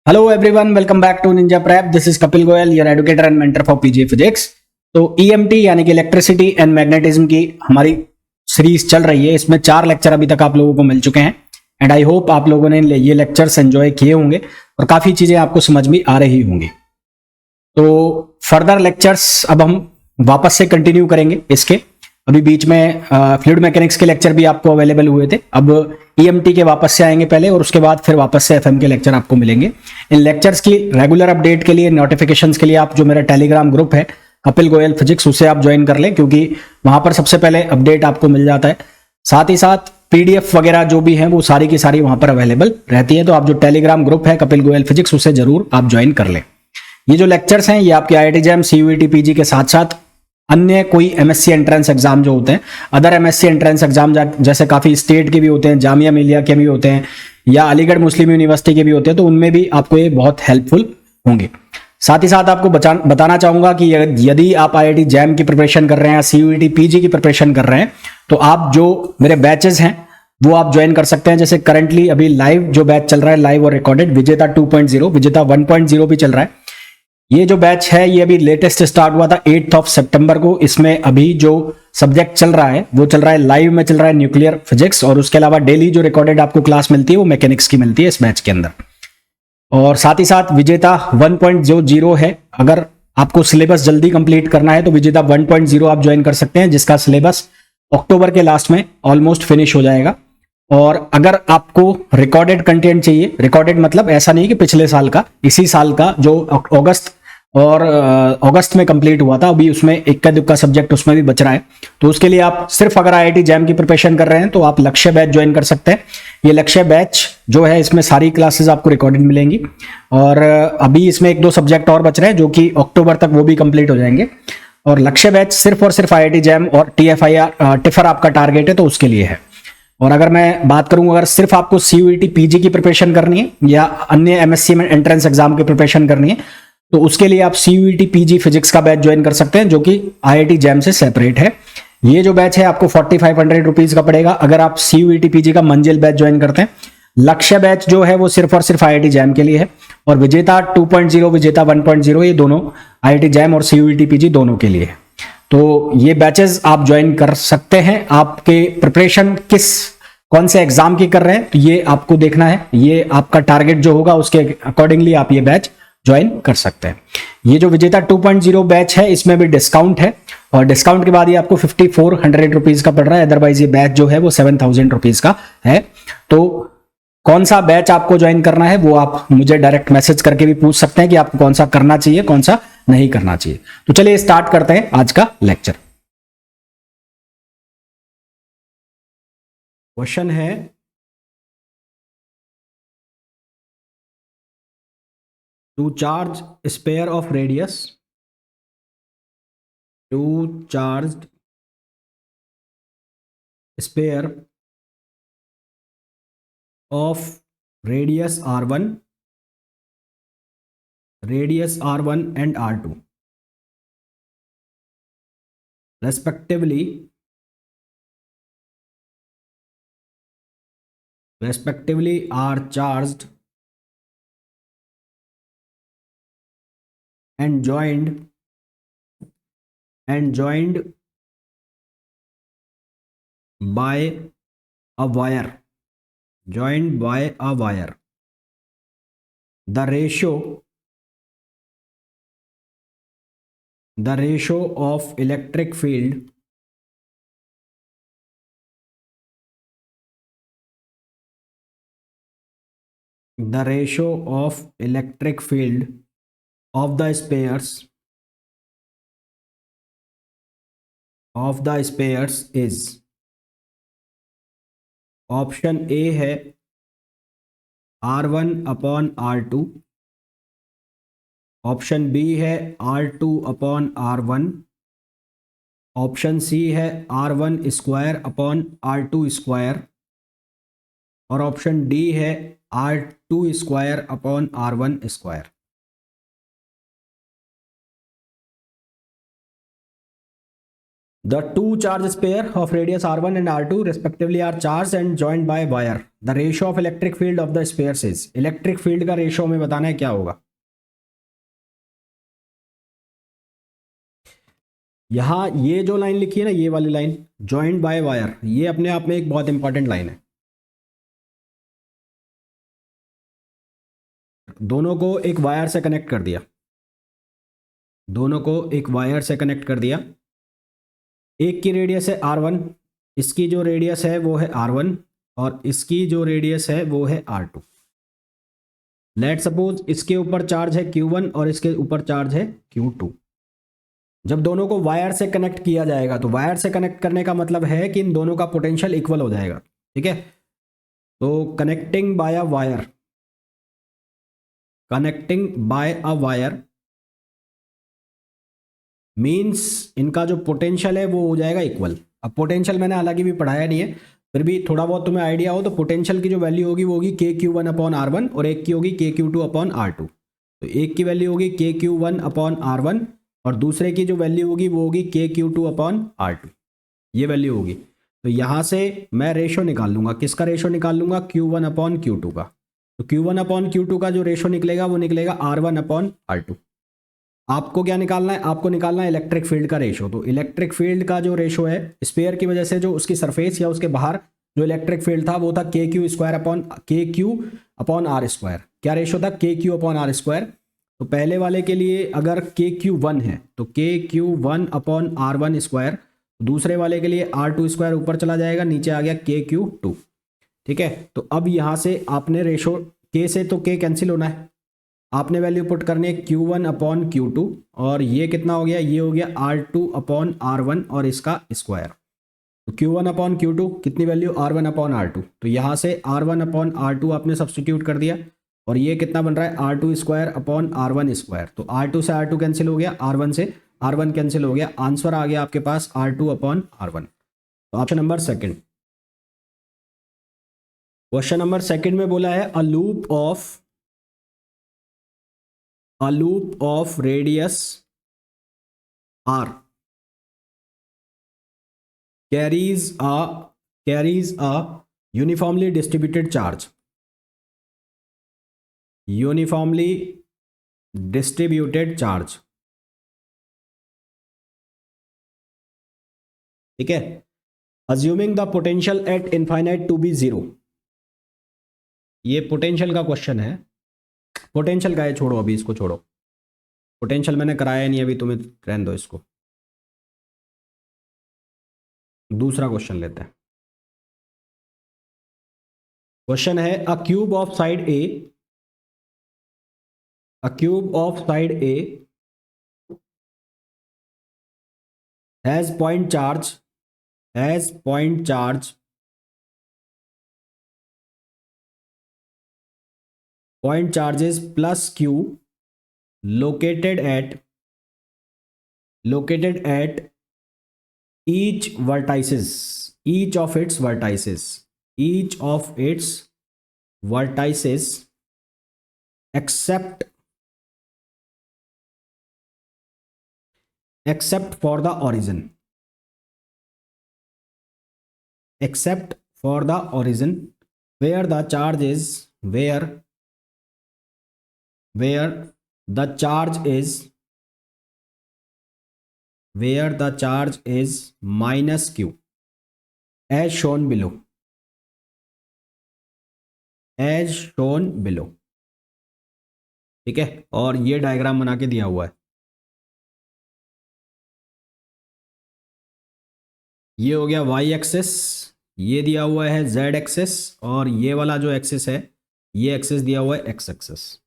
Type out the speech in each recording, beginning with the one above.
Hello everyone, welcome back to ninja prep. This is Kapil Goyal, your educator and mentor for PG physics. तो EMT यानी कि electricity and magnetism की हमारी series चल रही है। इसमें 4 लेक्चर अभी तक आप लोगों को मिल चुके हैं एंड आई होप आप लोगों ने ये लेक्चर्स एंजॉय किए होंगे और काफ़ी चीज़ें आपको समझ में आ रही होंगी। तो फर्दर लेक्चर्स अब हम वापस से कंटिन्यू करेंगे इसके। अभी बीच में फ्लूइड मैकेनिक्स के लेक्चर भी आपको अवेलेबल हुए थे। अब ईएमटी के वापस से आएंगे पहले और उसके बाद फिर वापस से एफएम के लेक्चर आपको मिलेंगे। इन लेक्चर्स की रेगुलर अपडेट के लिए, नोटिफिकेशंस के लिए आप जो मेरा टेलीग्राम ग्रुप है कपिल गोयल फिजिक्स, उसे आप ज्वाइन कर लें, क्योंकि वहां पर सबसे पहले अपडेट आपको मिल जाता है। साथ ही साथ पीडीएफ वगैरह जो भी हैं वो सारी की सारी वहां पर अवेलेबल रहती है। तो आप जो टेलीग्राम ग्रुप है कपिल गोयल फिजिक्स, उसे जरूर आप ज्वाइन कर लें। ये जो लेक्चर्स हैं ये आपके आईआईटी जैम, सीयूईटी, पीजी के साथ साथ अन्य कोई एमएससी एंट्रेंस एग्जाम जो होते हैं, अदर एमएससी एंट्रेंस एग्जाम जैसे काफी स्टेट के भी होते हैं, जामिया मिलिया के भी होते हैं या अलीगढ़ मुस्लिम यूनिवर्सिटी के भी होते हैं, तो उनमें भी आपको ये बहुत हेल्पफुल होंगे। साथ ही साथ आपको बताना चाहूंगा कि यदि आप आईआईटी जैम की प्रिपरेशन कर रहे हैं या सीयूईटी पीजी की प्रिपरेशन कर रहे हैं, तो आप जो मेरे बैचेस हैं वो आप ज्वाइन कर सकते हैं। जैसे करंटली अभी लाइव जो बैच चल रहा है, लाइव और रिकॉर्डेड, विजेता 2.0, विजेता 1.0 भी चल रहा है। ये जो बैच है ये अभी लेटेस्ट स्टार्ट हुआ था 8 सितंबर को। इसमें अभी जो सब्जेक्ट चल रहा है वो चल रहा है, लाइव में चल रहा है न्यूक्लियर फिजिक्स, और उसके अलावा डेली जो रिकॉर्डेड आपको क्लास मिलती है वो मैकेनिक्स की मिलती है इस बैच के अंदर। और साथ ही साथ विजेता 1.0 है। अगर आपको सिलेबस जल्दी कंप्लीट करना है तो विजेता 1.0 आप ज्वाइन कर सकते हैं, जिसका सिलेबस अक्टूबर के लास्ट में ऑलमोस्ट फिनिश हो जाएगा। और अगर आपको रिकॉर्डेड कंटेंट चाहिए, रिकॉर्डेड मतलब ऐसा नहीं कि पिछले साल का, इसी साल का जो अगस्त में कंप्लीट हुआ था, अभी उसमें इक्का दुक्का सब्जेक्ट उसमें भी बच रहा है, तो उसके लिए आप सिर्फ अगर आईआईटी जैम की प्रिपरेशन कर रहे हैं तो आप लक्ष्य बैच ज्वाइन कर सकते हैं। ये लक्ष्य बैच जो है इसमें सारी क्लासेस आपको रिकॉर्डेड मिलेंगी और अभी इसमें 1-2 सब्जेक्ट और बच रहे हैं जो कि अक्टूबर तक वो भी कंप्लीट हो जाएंगे। और लक्ष्य बैच सिर्फ और सिर्फ आईआईटी जैम और टिफर आपका टारगेट है, तो उसके लिए है। और अगर मैं बात करूं, अगर सिर्फ आपको सीयूईटी पीजी की प्रिपरेशन करनी है या अन्य एमएससी में एंट्रेंस एग्जाम की प्रिपरेशन करनी है, तो उसके लिए आप सीयूईटी पीजी फिजिक्स का बैच ज्वाइन कर सकते हैं, जो कि आईआईटी जैम से सेपरेट है। ये जो बैच है आपको 4500 रुपीज का पड़ेगा अगर आप सीयूईटी पीजी का मंजिल बैच ज्वाइन करते हैं। लक्ष्य बैच जो है वो सिर्फ और सिर्फ आईआईटी जैम के लिए है। और विजेता 2.0, विजेता 1.0, ये दोनों आईआईटी जैम और सीयूईटी पीजी दोनों के लिए है। तो ये बैचेस आप ज्वाइन कर सकते हैं। आपके प्रिपरेशन कौन से एग्जाम की कर रहे हैं तो ये आपको देखना है, ये आपका टारगेट जो होगा उसके अकॉर्डिंगली आप ये बैच ज्वाइन कर सकते हैं। ये जो विजेता 2.0 बैच है इसमें भी डिस्काउंट है और डिस्काउंट के बाद ये आपको 5400 रुपीज का पड़ रहा है। अदरवाइज ये बैच जो है वो 7000 रुपीज का है। तो कौन सा बैच आपको ज्वाइन करना है वो आप मुझे डायरेक्ट मैसेज करके भी पूछ सकते हैं कि आपको कौन सा करना चाहिए, कौन सा नहीं करना चाहिए। तो चलिए स्टार्ट करते हैं आज का लेक्चर। क्वेश्चन है, two charge sphere of radius, two charged sphere of radius r1 and r2 respectively are charged and joined by a wire, the ratio of electric field of the spares is, option A है R1 upon R2, option B है R2 upon R1, option C है R1 square upon R2 square, और option D है R2 square upon R1 square. The two charges pair of radius r1 and r2 respectively are charged and joined by wire. The ratio of electric field of the spheres is. Electric field का ratio में बताना है क्या होगा. यहां ये जो line लिखी है ना, ये वाली लाइन जॉइंड बाय वायर, ये अपने आप में एक बहुत इंपॉर्टेंट लाइन है. दोनों को एक वायर से कनेक्ट कर दिया, दोनों को एक वायर से कनेक्ट कर दिया. एक की रेडियस है r1, इसकी जो रेडियस है वो है r1 और इसकी जो रेडियस है वो है r2. लेट सपोज इसके ऊपर चार्ज है q1 और इसके ऊपर चार्ज है q2. जब दोनों को वायर से कनेक्ट किया जाएगा तो वायर से कनेक्ट करने का मतलब है कि इन दोनों का पोटेंशियल इक्वल हो जाएगा. ठीक है, तो connecting by a wire, connecting by a wire means इनका जो पोटेंशियल है वो हो जाएगा इक्वल. अब पोटेंशियल मैंने हालांकि भी पढ़ाया नहीं है, फिर भी थोड़ा बहुत तुम्हें आइडिया हो तो पोटेंशियल की जो वैल्यू होगी वो होगी K Q one upon R one और एक की होगी K Q two upon R two. तो एक की वैल्यू होगी K Q one upon R one और दूसरे की जो वैल्यू होगी वो होगी K Q two upon R two. ये वैल्यू होगी. तो यहाँ से मैं रेशो निकाल लूंगा. किसका रेशो निकाल लूंगा? Q one upon Q two का. तो Q one upon Q two का जो रेशो निकलेगा वो निकलेगा R one upon R two. आपको क्या निकालना है? आपको निकालना है इलेक्ट्रिक फील्ड का रेशो. तो इलेक्ट्रिक फील्ड का जो रेशो है स्फीयर की वजह से जो उसकी सरफेस या उसके बाहर जो इलेक्ट्रिक फील्ड था वो था के क्यू स्क्वायर अपॉन के क्यू अपॉन आर स्क्वायर. क्या रेशो था? के क्यू अपॉन आर स्क्वायर. तो पहले वाले के लिए अगर के क्यू वन है तो K Q one upon R one square, दूसरे वाले के लिए आर टू स्क्वायर ऊपर चला जाएगा, नीचे आ गया के क्यू टू. ठीक है, तो अब यहाँ से आपने रेशो के से तो के कैंसिल होना है, आपने वैल्यू पुट करनी है Q1 अपॉन Q2 और ये कितना हो गया? ये हो गया R2 अपॉन R1 और इसका स्क्वायर. तो Q1 अपॉन Q2 कितनी वैल्यू? R1 upon R2. तो यहाँ से R1 अपॉन R2 आपने सब्सटीट्यूट कर दिया और ये कितना बन रहा है? R2 square upon R1 square. तो R2 से R2 कैंसिल हो गया, R1 से R1 कैंसिल हो गया. आंसर आ गया आपके पास R2 अपॉन R1. तो option number second. Question number second में बोला है a loop of radius r carries a uniformly distributed charge. Uniformly distributed charge. ठीक है, assuming the potential at infinite to be zero. ये पोटेंशियल का question है. Potential का है, छोड़ो अभी इसको, छोड़ो. पोटेंशियल मैंने कराया नहीं अभी, तुम्हें रहने दो इसको. दूसरा क्वेश्चन लेते हैं. क्वेश्चन है अ cube of side A, a cube of side A has point charge point charges plus q located at each of its vertices except for the origin, where the charge is minus q as shown below. ठीक है, और ये diagram बना के दिया हुआ है. ये हो गया y एक्सेस, ये दिया हुआ है z एक्सेस और ये वाला जो एक्सेस है ये एक्सेस दिया हुआ है x एक्सेस.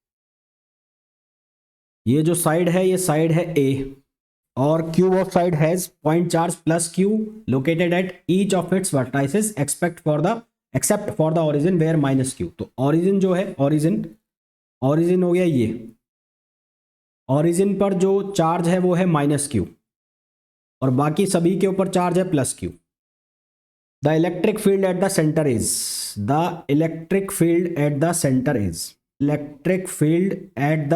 ये जो साइड है ये साइड है a और cube of side has point charge plus q located at each of its vertices except for the origin where minus q. तो ओरिजिन जो है, ओरिजिन हो गया ये. ओरिजिन पर जो चार्ज है वो है माइनस q और बाकी सभी के ऊपर चार्ज है plus q. The electric field at the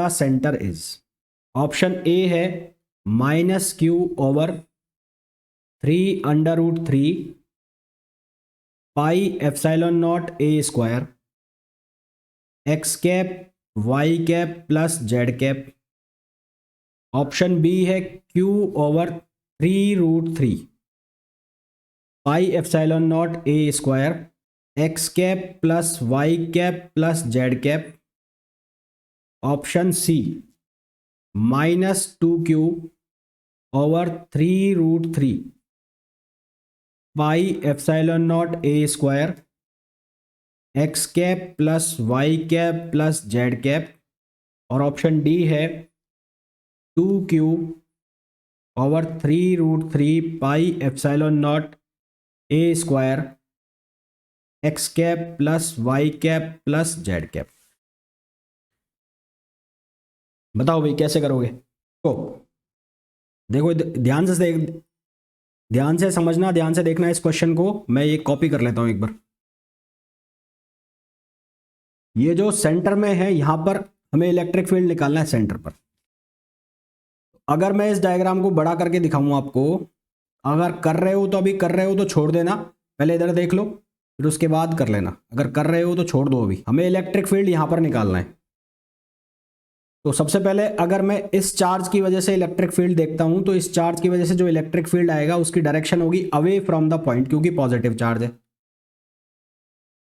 centre is option A है minus q over 3 √3 pi epsilon naught ए square x cap y cap plus Z cap. Option B है Q/3 √3 पाई एप्सिलॉन नॉट ए square x cap plus Y cap plus Z cap. Option C -2Q/3 √3 pi epsilon naught ए square x cap plus Y cap plus Z cap. और option D है 2Q/3 √3 pi epsilon naught ए square x cap plus Y cap plus Z cap. बताओ भाई कैसे करोगे? तो देखो ध्यान से समझना, ध्यान से देखना इस क्वेश्चन को। मैं ये कॉपी कर लेता हूं एक बार। ये जो सेंटर में है यहां पर हमें इलेक्ट्रिक फील्ड निकालना है सेंटर पर। अगर मैं इस डायग्राम को बड़ा करके दिखाऊं आपको, अगर कर रहे हो तो अभी कर रहे हो तो छोड़ देना, पहले इधर देख लो फिर उसके बाद कर लेना। अगर कर रहे हो तो छोड़ दो, अभी हमें इलेक्ट्रिक फील्ड यहां पर निकालना है। तो सबसे पहले अगर मैं इस चार्ज की वजह से इलेक्ट्रिक फील्ड देखता हूं तो इस चार्ज की वजह से जो इलेक्ट्रिक फील्ड आएगा उसकी डायरेक्शन होगी अवे फ्रॉम द पॉइंट, क्योंकि पॉजिटिव चार्ज है।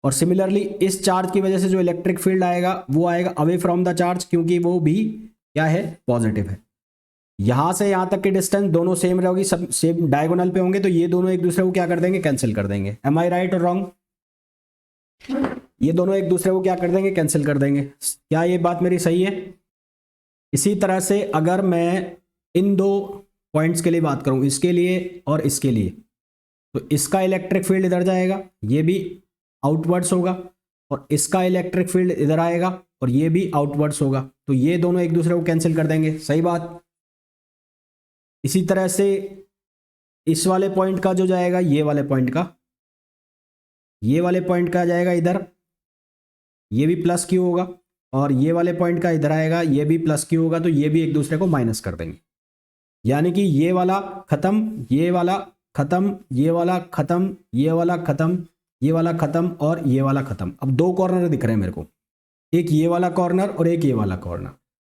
और सिमिलरली इस चार्ज की वजह से जो इलेक्ट्रिक फील्ड आएगा वो आएगा अवे फ्रॉम द चार्ज, क्योंकि वो भी क्या है, पॉजिटिव है। यहां से यहां तक की डिस्टेंस दोनों सेम रहेगी, सब सेम डायगोनल पे होंगे, तो ये दोनों एक दूसरे को क्या कर देंगे, कैंसिल कर देंगे। एम आई राइट और रॉन्ग? ये दोनों एक दूसरे को क्या कर देंगे, कैंसिल कर देंगे। क्या ये बात मेरी सही है? इसी तरह से अगर मैं इन दो पॉइंट्स के लिए बात करूं, इसके लिए और इसके लिए, तो इसका इलेक्ट्रिक फील्ड इधर जाएगा, ये भी आउटवर्ड्स होगा, और इसका इलेक्ट्रिक फील्ड इधर आएगा और ये भी आउटवर्ड्स होगा, तो ये दोनों एक दूसरे को कैंसिल कर देंगे। सही बात। इसी तरह से इस वाले पॉइंट का जो जाएगा, ये वाले पॉइंट का, ये वाले पॉइंट का जाएगा इधर, ये भी प्लस क्यू होगा, और ये वाले पॉइंट का इधर आएगा, ये भी प्लस क्यू होगा, तो ये भी एक दूसरे को माइनस कर देंगे। यानी कि ये वाला खत्म, ये वाला खत्म, ये वाला खत्म, ये वाला खत्म, ये वाला खत्म और ये वाला खत्म। अब दो कॉर्नर दिख रहे हैं मेरे को, एक ये वाला कॉर्नर और एक ये वाला कॉर्नर।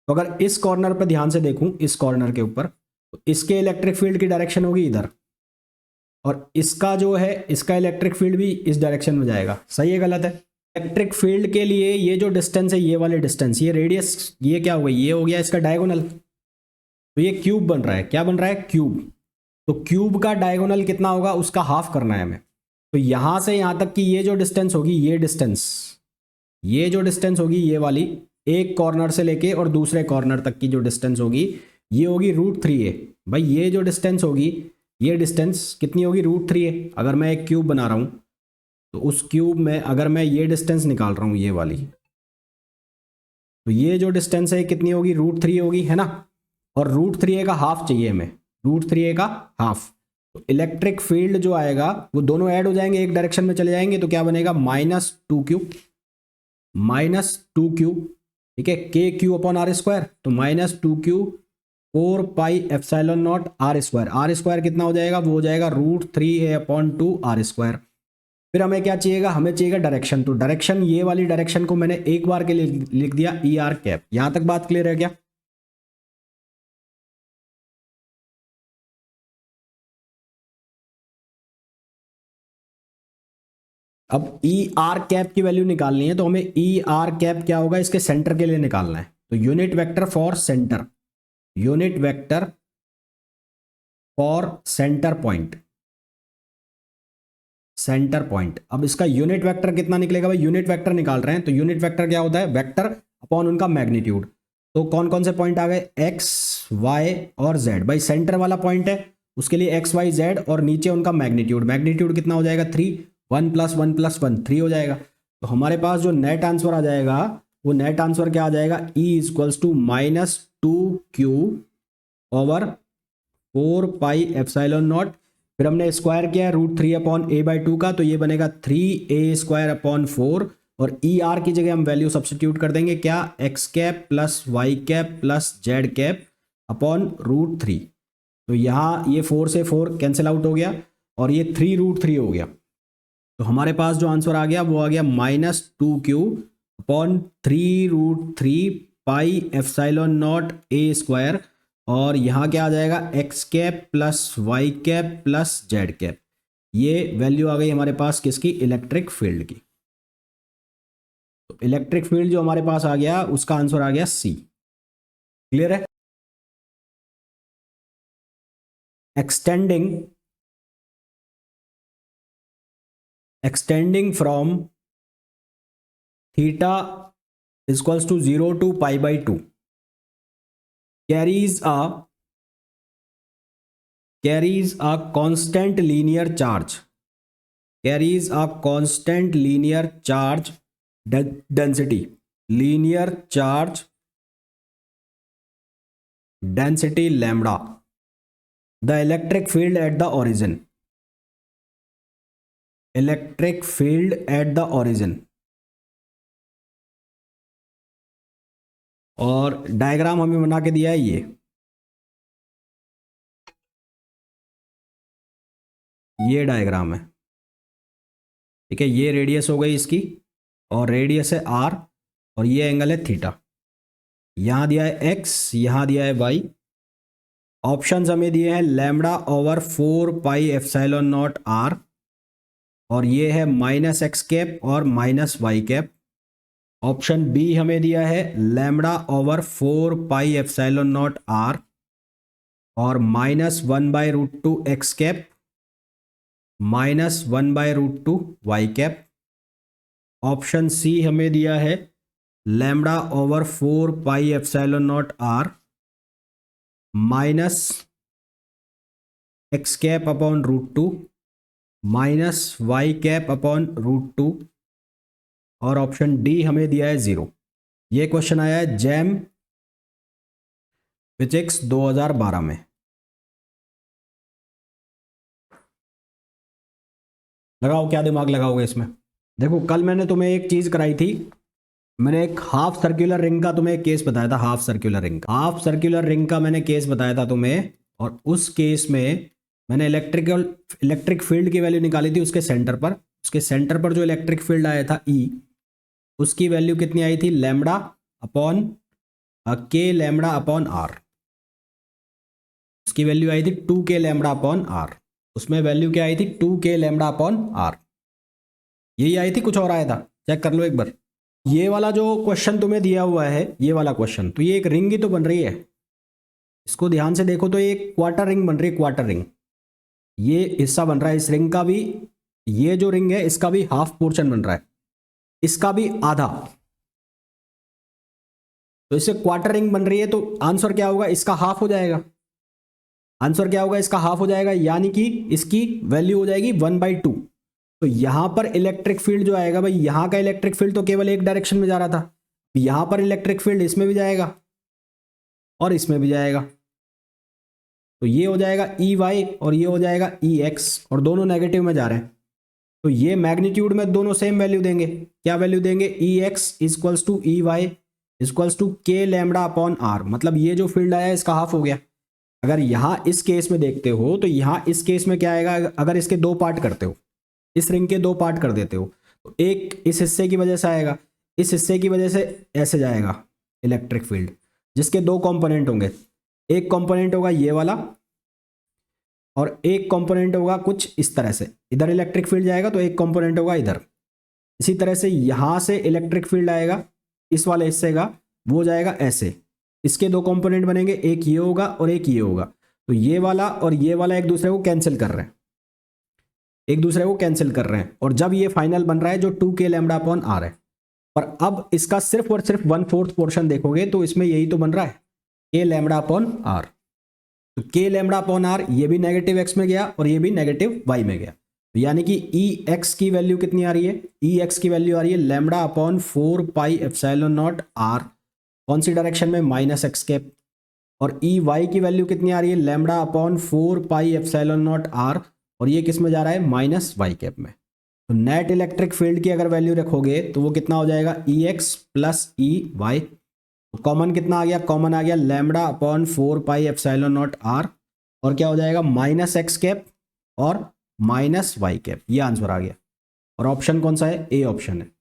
तो अगर इस कॉर्नर पर ध्यान से देखूं, इस कॉर्नर के ऊपर, तो इसके इलेक्ट्रिक फील्ड की डायरेक्शन होगी इधर, और इसका जो है, इसका इलेक्ट्रिक फील्ड भी इस डायरेक्शन में जाएगा। सही है गलत है? इलेक्ट्रिक फील्ड के लिए ये जो डिस्टेंस है, ये वाले डिस्टेंस, ये रेडियस, ये क्या हो गई, ये हो गया इसका डायगोनल। तो ये क्यूब बन रहा है। क्या बन रहा है? क्यूब। तो क्यूब का डायगोनल कितना होगा, उसका हाफ करना है हमें। तो यहां से यहां तक की ये जो डिस्टेंस होगी, ये डिस्टेंस, ये जो डिस्टेंस होगी, ये वाली, एक कॉर्नर से लेके और दूसरे कॉर्नर तक की जो डिस्टेंस होगी, ये होगी √3a। भाई ये जो डिस्टेंस होगी, ये डिस्टेंस कितनी होगी, √3a। अगर मैं एक क्यूब बना रहा हूं तो उस क्यूब में अगर मैं ये डिस्टेंस निकाल रहा हूं, ये वाली, तो ये जो डिस्टेंस है कितनी होगी, √3 होगी, है ना। और √3a का हाफ चाहिए हमें, √3a का हाफ। तो इलेक्ट्रिक फील्ड जो आएगा वो दोनों ऐड हो जाएंगे, एक डायरेक्शन में चले जाएंगे, तो क्या बनेगा, -2q, ठीक है, KQ/r²। तो -2q 4 pi epsilon not r²। r² कितना हो जाएगा, वो हो जाएगा √3a/2r²। फिर हमें क्या चाहिएगा, हमें चाहिएगा डायरेक्शन। तो डायरेक्शन, ये वाली डायरेक्शन को मैंने एक बार के लिए लिख दिया ER कैप। यहां तक बात क्लियर है क्या? अब ER कैप की वैल्यू निकालनी है, तो हमें ER कैप क्या होगा, इसके सेंटर के लिए निकालना है। तो unit vector for centre, unit vector for centre point, centre point. अब इसका यूनिट वेक्टर कितना निकलेगा, भाई यूनिट वेक्टर निकाल रहे हैं, तो यूनिट वेक्टर क्या होता है, वेक्टर अपॉन उनका मैग्नीट्यूड। तो कौन कौन से पॉइंट आ गए, x, y और z। भाई सेंटर वाला पॉइंट है, उसके लिए x, y, z, और नीचे उनका मैग्नीट्यूड। मैग्नीट्यूड कितना हो जाएगा, 3, 1 + 1 + 1 3 हो जाएगा। तो हमारे पास जो नेट आंसर आ जाएगा, वो नेट आंसर क्या आ जाएगा, E = -2q/4 pi epsilon not. फिर हमने स्क्वायर किया है √3/a/2 का, तो ये बनेगा 3a² / 4, और ER की जगह हम वैल्यू सब्स्टिट्यूट कर देंगे, क्या, x cap plus Y cap plus Z cap upon √3। तो यहाँ ये 4 से 4 कैंसिल आउट हो गया और ये 3√3 हो गया। तो हमारे पास जो आंसर आ गया वो आ गया -2q upon 3√3 pi epsilon naught ए स्क्वायर, और यहाँ क्या आ जाएगा X cap plus Y cap plus Z cap. ये वैल्यू आ गई हमारे पास किसकी, इलेक्ट्रिक फील्ड की। तो इलेक्ट्रिक फील्ड जो हमारे पास आ गया उसका आंसर आ गया सी। क्लियर है। Extending from theta equals to 0 to π/2 carries a constant linear charge, density lambda. The electric field at the origin, और डायग्राम हमें बना के दिया है ये डायग्राम है, ठीक है। ये रेडियस हो गई इसकी, और रेडियस है आर, और ये एंगल है थीटा। यहाँ दिया है एक्स, यहाँ दिया है वाई। ऑप्शंस हमें दिए हैं lambda over 4 pi epsilon naught R, और ये है -x कैप और -y कैप। ऑप्शन बी हमें दिया है lambda over 4 pi epsilon naught R और -1/√2 x cap -1/√2 y cap. Option C हमें दिया है lambda over 4 pi epsilon naught R -x cap upon √2 -y cap upon √2, और ऑप्शन डी हमें दिया है 0। ये क्वेश्चन आया है जैम फिजिक्स 2012 में। लगाओ, क्या दिमाग लगाओगे इसमें। देखो, कल मैंने तुम्हें एक चीज कराई थी, मैंने एक हाफ सर्कुलर रिंग का तुम्हें एक केस बताया था। हाफ सर्कुलर रिंग का मैंने केस बताया था तुम्हें, और उस केस में मैंने इलेक्ट्रिक फील्ड की वैल्यू निकाली थी उसके सेंटर पर जो इलेक्ट्रिक फील्ड आया था ई, उसकी वैल्यू कितनी आई थी, लैम्बडा अपॉन के लैम्बडा अपॉन आर। उसकी वैल्यू आई थी 2k लैम्बडा अपॉन आर। उसमें वैल्यू क्या आई थी, 2k लैम्बडा अपॉन आर। यही आई थी, कुछ और आया था, चेक कर लो एक बार। ये वाला जो क्वेश्चन तुम्हें दिया हुआ है, ये वाला क्वेश्चन, तो ये एक रिंग ही तो बन रही है। इसको ध्यान से देखो तो ये क्वार्टर रिंग बन रही है, क्वार्टर रिंग। ये हिस्सा बन रहा है इस रिंग का भी, ये जो रिंग है इसका भी हाफ पोर्शन बन रहा है, इसका भी आधा। तो इससे क्वार्टर रिंग बन रही है, तो आंसर क्या होगा, इसका हाफ हो जाएगा। इसका हाफ हो जाएगा, यानी कि इसकी वैल्यू हो जाएगी 1/2। तो यहां पर इलेक्ट्रिक फील्ड जो आएगा भाई, यहां का इलेक्ट्रिक फील्ड तो केवल एक डायरेक्शन में जा रहा था, यहां पर इलेक्ट्रिक फील्ड इसमें भी जाएगा और इसमें भी जाएगा। तो ये हो जाएगा EY और ये हो जाएगा EX, और दोनों नेगेटिव में जा रहे हैं। तो ये मैग्नीट्यूड में दोनों सेम वैल्यू देंगे। क्या वैल्यू देंगे, EX equals to EY equals to K lambda upon R। मतलब ये जो फील्ड आया इसका हाफ हो गया। अगर यहां इस केस में देखते हो तो यहां इस केस में क्या आएगा, अगर इसके दो पार्ट करते हो, इस रिंग के दो पार्ट कर देते हो, तो एक इस हिस्से की वजह से आएगा, इस हिस्से की वजह से ऐसे जाएगा इलेक्ट्रिक फील्ड, जिसके दो कंपोनेंट होंगे। एक कंपोनेंट होगा ये वाला और एक कंपोनेंट होगा कुछ इस तरह से, इधर इलेक्ट्रिक फील्ड जाएगा तो एक कंपोनेंट होगा इधर। इसी तरह से यहां से इलेक्ट्रिक फील्ड आएगा इस वाले हिस्से का, वो जाएगा ऐसे। इसके दो कंपोनेंट बनेंगे, एक ये होगा और एक ये होगा। तो ये वाला और ये वाला एक दूसरे को कैंसिल कर रहे हैं, और जब ये फाइनल बन रहा है जो 2k लैम्बडा अपॉन आर है। पर अब इसका सिर्फ और सिर्फ 1/4 पोर्शन देखोगे तो इसमें यही तो बन रहा है, k लैम्बडा अपॉन आर। तो k लैम्बडा अपॉन आर, ये भी नेगेटिव x में गया और ये भी नेगेटिव y में गया। तो यानी कि EX की वैल्यू कितनी आ रही है, EX की वैल्यू आ रही है lambda upon 4 pi epsilon naught R, कौन सी डायरेक्शन में, -x कैप। और EY की वैल्यू कितनी आ रही है, lambda upon 4 pi epsilon naught R, और ये किस में जा रहा है, -y कैप में। तो नेट इलेक्ट्रिक फील्ड की अगर वैल्यू रखोगे तो वो कितना हो जाएगा, EX प्लस EY। कॉमन कितना आ गया, कॉमन आ गया lambda upon 4 pi epsilon naught R, और क्या हो जाएगा माइनस एक्स कैप और माइनस वाई कैप, ये आंसर आ गया। और ऑप्शन कौन सा है, ए ऑप्शन है।